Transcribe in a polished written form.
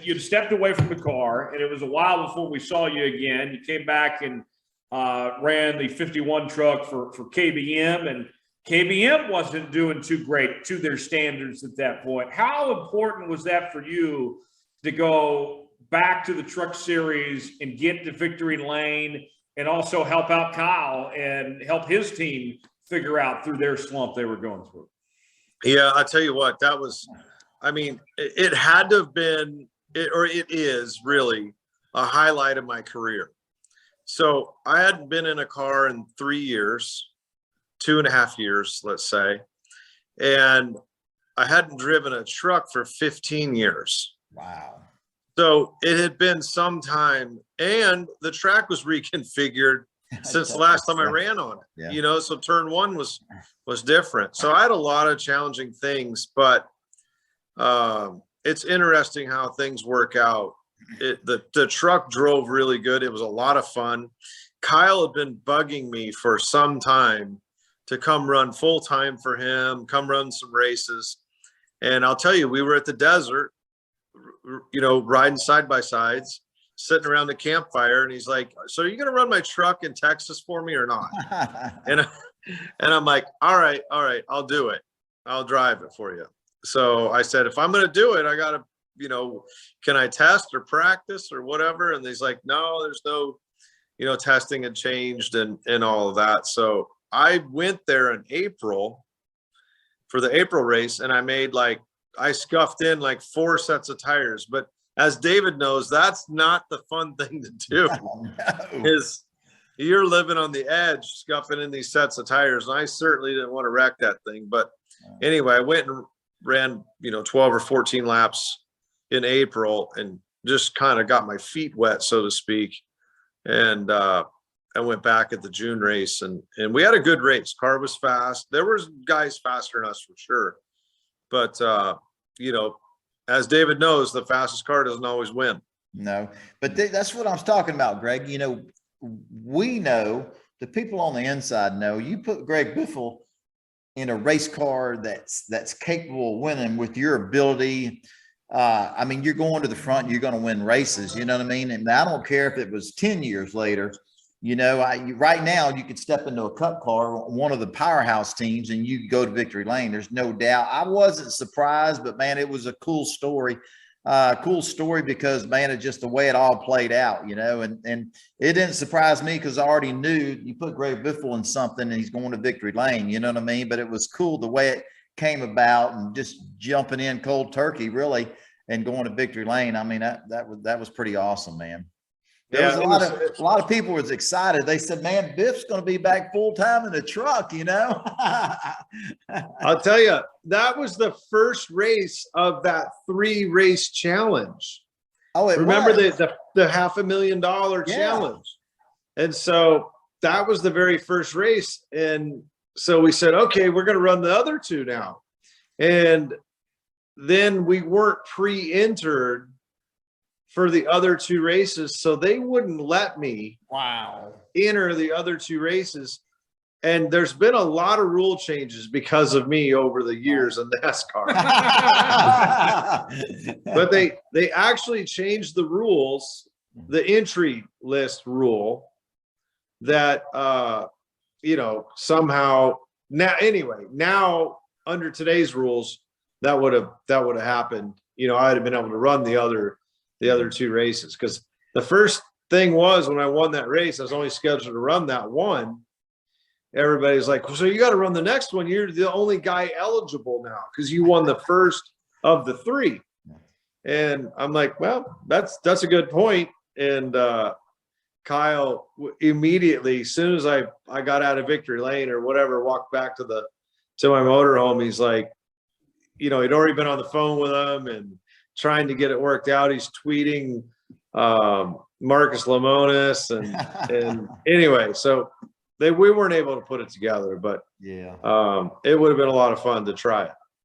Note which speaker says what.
Speaker 1: you'd stepped away from the car, and it was a while before we saw you again. You came back and ran the 51 truck for KBM, and KBM wasn't doing too great to their standards at that point. How important was that for you to go back to the truck series and get to victory lane and also help out Kyle and help his team figure out through their slump they were going through?
Speaker 2: Yeah, I tell you what, that was, I mean, it had to have been, or it is really a highlight of my career. So I hadn't been in a car in 3 years, 2.5 years, let's say. And I hadn't driven a truck for 15 years.
Speaker 3: Wow.
Speaker 2: So it had been some time, and the track was reconfigured since the last time I ran on it.
Speaker 3: Yeah.
Speaker 2: You know, so turn one was different. So I had a lot of challenging things, but it's interesting how things work out. The truck drove really good. It was a lot of fun. Kyle had been bugging me for some time to come run full time for him, come run some races. And I'll tell you, we were at the desert, you know, riding side by sides, sitting around the campfire, and he's like, "So are you going to run my truck in Texas for me or not?" and I'm like, all right, I'll do it. I'll drive it for you. So I said, if I'm going to do it, I got to, you know, can I test or practice or whatever? And he's like, no, there's no, you know, testing had changed and all of that. So I went there in April for the April race, and I scuffed in like 4 sets of tires. But as David knows, that's not the fun thing to do.
Speaker 3: No.
Speaker 2: You're living on the edge, scuffing in these sets of tires. And I certainly didn't want to wreck that thing. But anyway, I went and ran, you know, 12 or 14 laps in April and just kind of got my feet wet, so to speak. And I went back at the June race, and we had a good race. Car was fast. There was guys faster than us for sure. But, you know, as David knows, the fastest car doesn't always win.
Speaker 3: No, but that's what I was talking about, Greg. You know, we know, the people on the inside know, you put Greg Biffle in a race car that's capable of winning with your ability. I mean, you're going to the front, you're going to win races. You know what I mean? And I don't care if it was 10 years later. You know, right now you could step into a cup car, one of the powerhouse teams, and you go to victory lane. There's no doubt. I wasn't surprised, but man, it was a cool story. Cool story because, man, it's just the way it all played out, you know, and it didn't surprise me because I already knew you put Greg Biffle in something and he's going to victory lane, you know what I mean? But it was cool the way it came about and just jumping in cold turkey, really, and going to victory lane. I mean, that was pretty awesome, man. There was a lot of people was excited. They said, man, Biff's going to be back full time in the truck, you know.
Speaker 2: I'll tell you, that was the first race of that 3-race challenge.
Speaker 3: Oh,
Speaker 2: remember the $500,000 challenge. And so that was the very first race. And so we said, okay, we're going to run the other 2 now. And then we weren't pre-entered for the other 2 races, so they wouldn't let me enter the other 2 races. And there's been a lot of rule changes because of me over the years in NASCAR. But they actually changed the rules, the entry list rule, that you know, somehow now under today's rules that would have happened. You know, I'd have been able to run the other 2 races, because the first thing was, when I won that race, I was only scheduled to run that one. Everybody's like, well, so you got to run the next one. You're the only guy eligible now because you won the first of the 3. And I'm like, well, that's a good point. And Kyle immediately, as soon as I got out of victory lane or whatever, walked back to my motorhome, he's like, you know, he'd already been on the phone with him and trying to get it worked out. He's tweeting Marcus Lemonis and anyway, so we weren't able to put it together, but
Speaker 3: yeah,
Speaker 2: it would have been a lot of fun to try it.